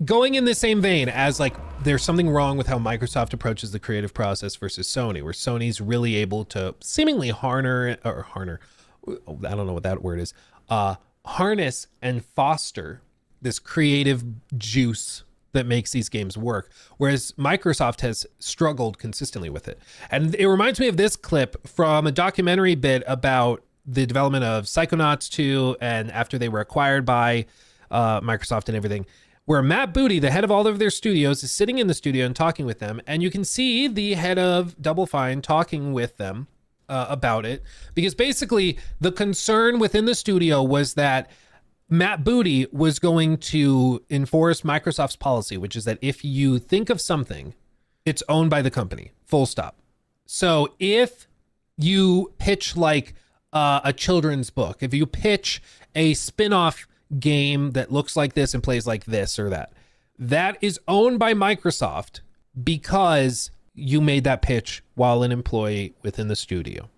going in the same vein as like there's something wrong with how Microsoft approaches the creative process versus Sony, where Sony's really able to seemingly I don't know what that word is, harness and foster this creative juice that makes these games work, whereas Microsoft has struggled consistently with it. And it reminds me of this clip from a documentary bit about the development of Psychonauts 2 and after they were acquired by Microsoft and everything, where Matt Booty, the head of all of their studios, is sitting in the studio and talking with them. And you can see the head of Double Fine talking with them about it, because basically the concern within the studio was that Matt Booty was going to enforce Microsoft's policy, which is that if you think of something, it's owned by the company, full stop. So if you pitch like a children's book, if you pitch a spin-off game that looks like this and plays like this or that, that is owned by Microsoft because you made that pitch while an employee within the studio.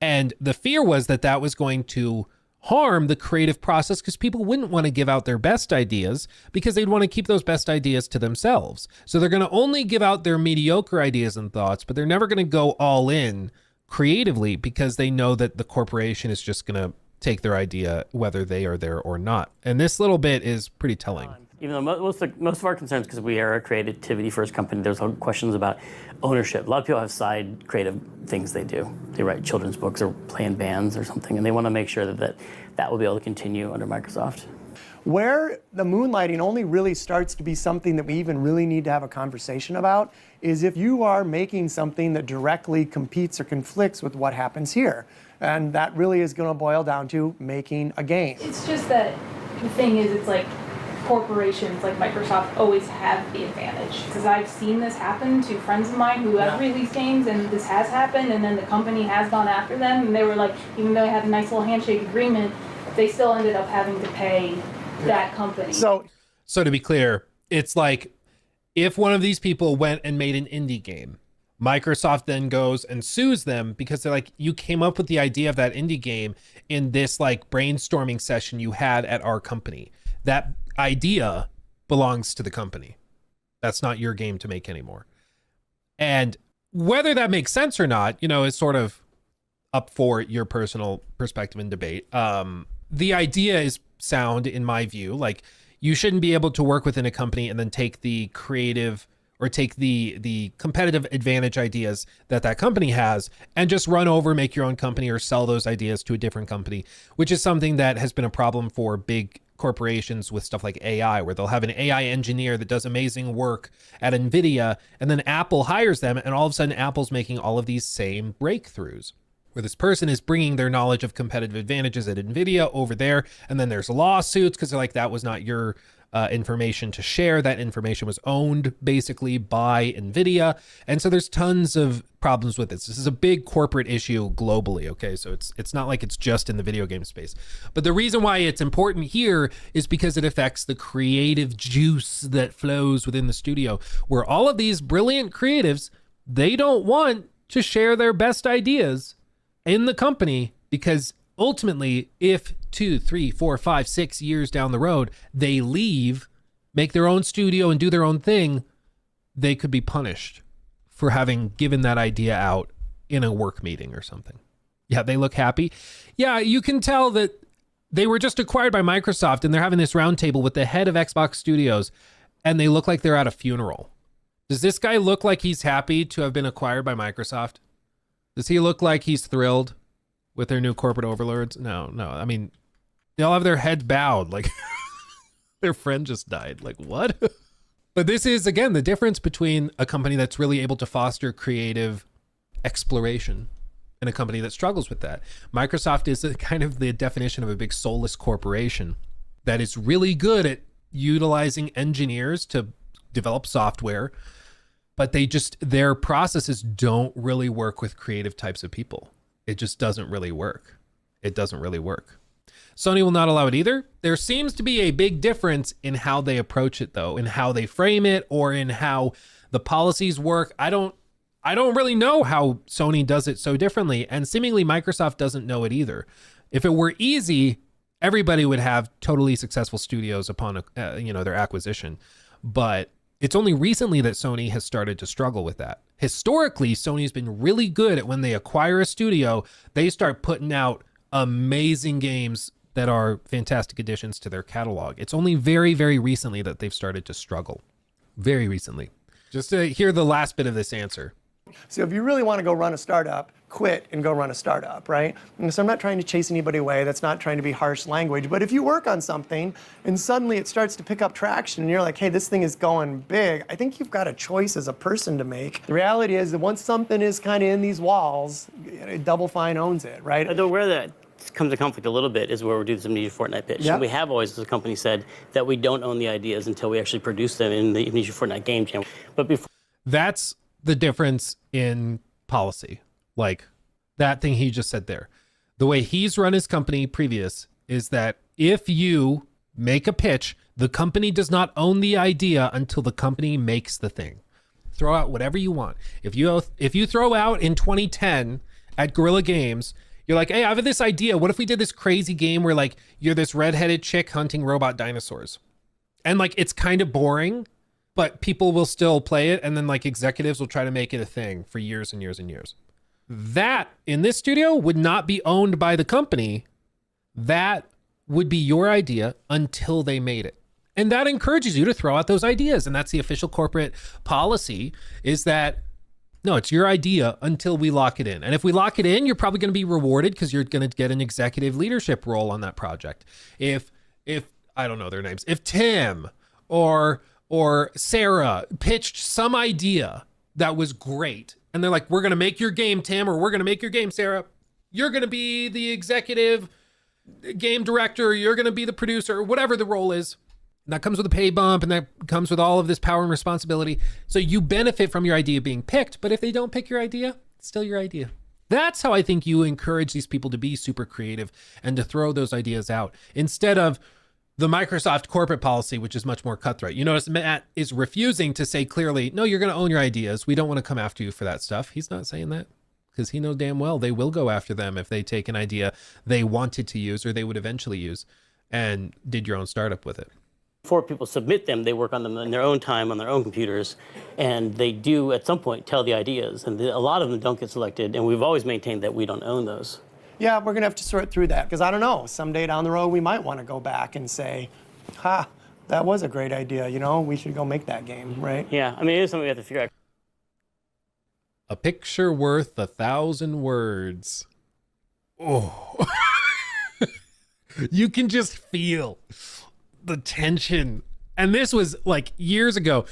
And the fear was that that was going to harm the creative process because people wouldn't want to give out their best ideas because they'd want to keep those best ideas to themselves. So they're going to only give out their mediocre ideas and thoughts, but they're never going to go all in creatively because they know that the corporation is just going to take their idea whether they are there or not. And this little bit is pretty telling. Even though most of our concerns, because we are a creativity first company, there's questions about ownership. A lot of people have side creative things they do. They write children's books or play in bands or something, and they want to make sure that will be able to continue under Microsoft. Where the moonlighting only really starts to be something that we even really need to have a conversation about is if you are making something that directly competes or conflicts with what happens here. And that really is going to boil down to making a game. It's just that the thing is, it's like corporations like Microsoft always have the advantage. Because I've seen this happen to friends of mine who have released games, and this has happened, and then the company has gone after them, and they were like, even though they had a nice little handshake agreement, they still ended up having to pay that company. So to be clear, it's like if one of these people went and made an indie game, Microsoft then goes and sues them because they're like, you came up with the idea of that indie game in this like brainstorming session you had at our company. That idea belongs to the company. That's not your game to make anymore. And whether that makes sense or not, is sort of up for your personal perspective and debate. The idea is sound in my view. Like, you shouldn't be able to work within a company and then take the creative or take the competitive advantage ideas that company has and just run over, make your own company or sell those ideas to a different company, which is something that has been a problem for big corporations with stuff like AI, where they'll have an AI engineer that does amazing work at NVIDIA, and then Apple hires them, and all of a sudden Apple's making all of these same breakthroughs, where this person is bringing their knowledge of competitive advantages at NVIDIA over there, and then there's lawsuits because they're like, that was not your information to share. That information was owned basically by NVIDIA. And so there's tons of problems with this. This is a big corporate issue globally, okay? So it's not like it's just in the video game space. But the reason why it's important here is because it affects the creative juice that flows within the studio, where all of these brilliant creatives, they don't want to share their best ideas in the company, because ultimately, if 2, 3, 4, 5, 6 years down the road, they leave, make their own studio and do their own thing, they could be punished for having given that idea out in a work meeting or something. Yeah, they look happy. Yeah, you can tell that they were just acquired by Microsoft and they're having this roundtable with the head of Xbox Studios, and they look like they're at a funeral. Does this guy look like he's happy to have been acquired by Microsoft? Does he look like he's thrilled with their new corporate overlords? No. I mean, they all have their heads bowed, like their friend just died. Like, what? But this is, again, the difference between a company that's really able to foster creative exploration and a company that struggles with that. Microsoft is kind of the definition of a big soulless corporation that is really good at utilizing engineers to develop software, but their processes don't really work with creative types of people. It just doesn't really work. It doesn't really work. Sony will not allow it either. There seems to be a big difference in how they approach it, though, in how they frame it or in how the policies work. I don't really know how Sony does it so differently, and seemingly Microsoft doesn't know it either. If it were easy, everybody would have totally successful studios upon their acquisition. But it's only recently that Sony has started to struggle with that. Historically, Sony's been really good at when they acquire a studio, they start putting out amazing games that are fantastic additions to their catalog. It's only very, very recently that they've started to struggle. Very recently. Just to hear the last bit of this answer. So if you really want to go run a startup, quit and go run a startup, right? And so I'm not trying to chase anybody away. That's not trying to be harsh language. But if you work on something and suddenly it starts to pick up traction and you're like, hey, this thing is going big, I think you've got a choice as a person to make. The reality is that once something is kind of in these walls, Double Fine owns it, right? Though where that comes to conflict a little bit is where we're doing some Amnesia Fortnite pitch. Yep. And we have always, as a company, said that we don't own the ideas until we actually produce them in the Amnesia Fortnite game jam. But before That's the difference in policy. Like that thing he just said there. The way he's run his company previous is that if you make a pitch, the company does not own the idea until the company makes the thing. Throw out whatever you want. If you throw out in 2010 at Guerrilla Games, you're like, hey, I have this idea. What if we did this crazy game where like you're this redheaded chick hunting robot dinosaurs? And like it's kind of boring, but people will still play it, and then like executives will try to make it a thing for years and years and years. That in this studio would not be owned by the company. That would be your idea until they made it. And that encourages you to throw out those ideas. And that's the official corporate policy, is that no, it's your idea until we lock it in. And if we lock it in, you're probably going to be rewarded because you're going to get an executive leadership role on that project. If I don't know their names, if Tim or Sarah pitched some idea that was great, and they're like, we're going to make your game, Tim, or we're going to make your game, Sarah. You're going to be the executive game director. You're going to be the producer, whatever the role is. And that comes with a pay bump, and that comes with all of this power and responsibility. So you benefit from your idea being picked, but if they don't pick your idea, it's still your idea. That's how I think you encourage these people to be super creative and to throw those ideas out instead of the Microsoft corporate policy, which is much more cutthroat. You notice Matt is refusing to say clearly, no, you're going to own your ideas. We don't want to come after you for that stuff. He's not saying that because he knows damn well they will go after them if they take an idea they wanted to use or they would eventually use and did your own startup with it. before people submit them, they work on them in their own time on their own computers, and they do at some point tell the ideas, and a lot of them don't get selected, and we've always maintained that we don't own those. Yeah, we're going to have to sort through that, because I don't know, someday down the road we might want to go back and say, ha, that was a great idea, you know, we should go make that game, right? Yeah, I mean, it is something we have to figure out. A picture worth 1,000 words. Oh. You can just feel the tension. And this was like years ago,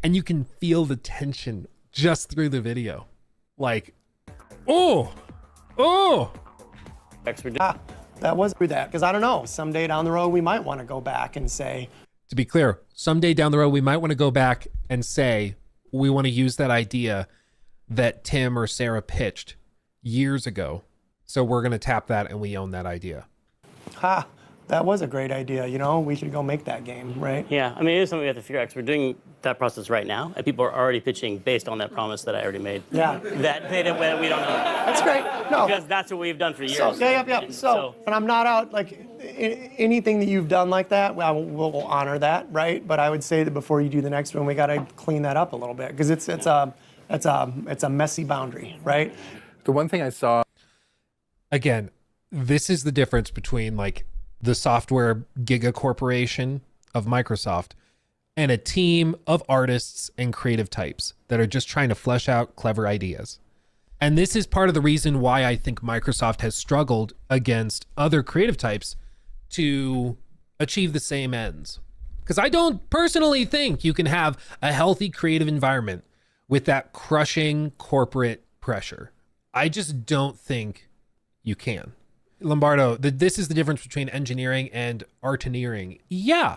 and you can feel the tension just through the video. Like, oh. That was through that, because I don't know, someday down the road we might want to go back and say. To be clear, someday down the road we might want to go back and say we want to use that idea that Tim or Sarah pitched years ago. So we're going to tap that and we own that idea. Ha, that was a great idea, you know, we should go make that game, right? Yeah, I mean, it is something we have to figure out, because we're doing that process right now, and people are already pitching based on that promise that I already made. Yeah. That we don't know. That's great. No. Because that's what we've done for years. So, yeah. So, and I'm not out, like, anything that you've done like that, we'll honor that, right? But I would say that before you do the next one, we got to clean that up a little bit, because it's a messy boundary, right? The one thing I saw. Again, this is the difference between like the software giga corporation of Microsoft and a team of artists and creative types that are just trying to flesh out clever ideas. And this is part of the reason why I think Microsoft has struggled against other creative types to achieve the same ends. Because I don't personally think you can have a healthy creative environment with that crushing corporate pressure. I just don't think you can. Lombardo, this is the difference between engineering and artineering. Yeah,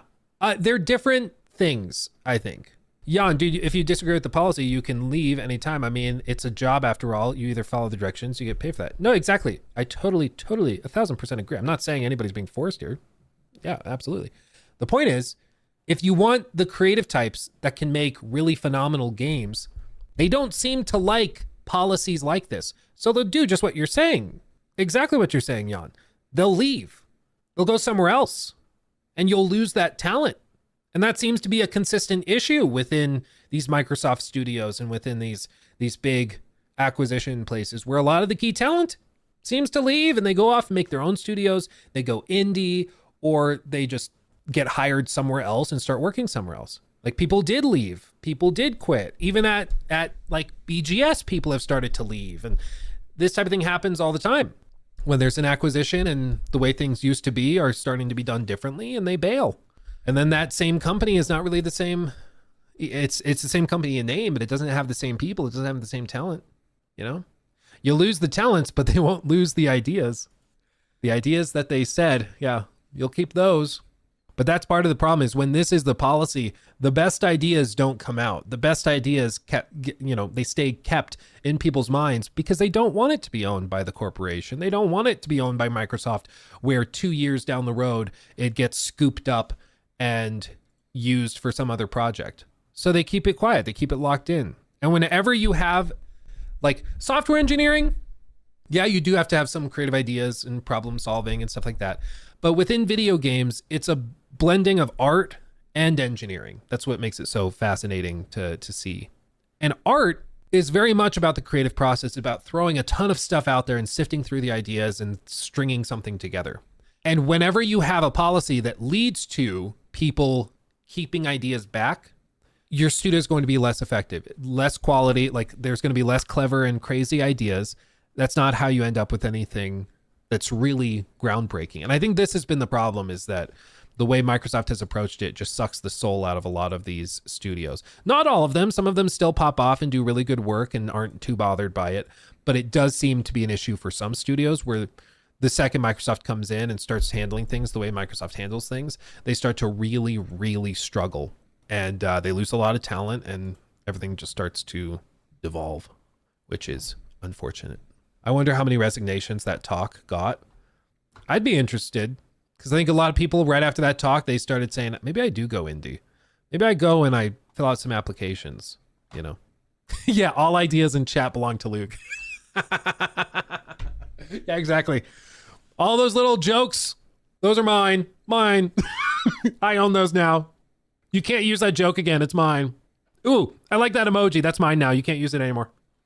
they're different things, I think. Jan, dude, if you disagree with the policy, you can leave anytime. I mean, it's a job after all. You either follow the directions, you get paid for that. No, exactly. I totally, 1,000% agree. I'm not saying anybody's being forced here. Yeah, absolutely. The point is, if you want the creative types that can make really phenomenal games, they don't seem to like policies like this. So they'll do just what you're saying. Exactly what you're saying, Jan. They'll leave. They'll go somewhere else. And you'll lose that talent. And that seems to be a consistent issue within these Microsoft studios and within these big acquisition places, where a lot of the key talent seems to leave and they go off and make their own studios. They go indie, or they just get hired somewhere else and start working somewhere else. Like, people did leave, people did quit. Even at like BGS, people have started to leave. And this type of thing happens all the time when there's an acquisition and the way things used to be are starting to be done differently, and they bail. And then that same company is not really the same. It's the same company in name, but it doesn't have the same people. It doesn't have the same talent. You know, you lose the talents, but they won't lose the ideas. The ideas that they said, yeah, you'll keep those. But that's part of the problem, is when this is the policy, the best ideas don't come out. The best ideas they stay kept in people's minds because they don't want it to be owned by the corporation. They don't want it to be owned by Microsoft, where 2 years down the road, it gets scooped up and used for some other project. So they keep it quiet. They keep it locked in. And whenever you have like software engineering, yeah, you do have to have some creative ideas and problem solving and stuff like that. But within video games, it's a blending of art and engineering. That's what makes it so fascinating to see. And art is very much about the creative process, about throwing a ton of stuff out there and sifting through the ideas and stringing something together. And whenever you have a policy that leads to people keeping ideas back, your studio is going to be less effective, less quality. Like, there's going to be less clever and crazy ideas. That's not how you end up with anything that's really groundbreaking. And I think this has been the problem, is that the way Microsoft has approached it just sucks the soul out of a lot of these studios. Not all of them. Some of them still pop off and do really good work and aren't too bothered by it. But it does seem to be an issue for some studios, where the second Microsoft comes in and starts handling things the way Microsoft handles things, they start to really, really struggle. And they lose a lot of talent, and everything just starts to devolve, which is unfortunate. I wonder how many resignations that talk got. I'd be interested, because I think a lot of people right after that talk, they started saying, maybe I do go indie. Maybe I go and I fill out some applications, you know? Yeah, all ideas in chat belong to Luke. Yeah, exactly. All those little jokes, those are mine. Mine. I own those now. You can't use that joke again. It's mine. Ooh, I like that emoji. That's mine now. You can't use it anymore.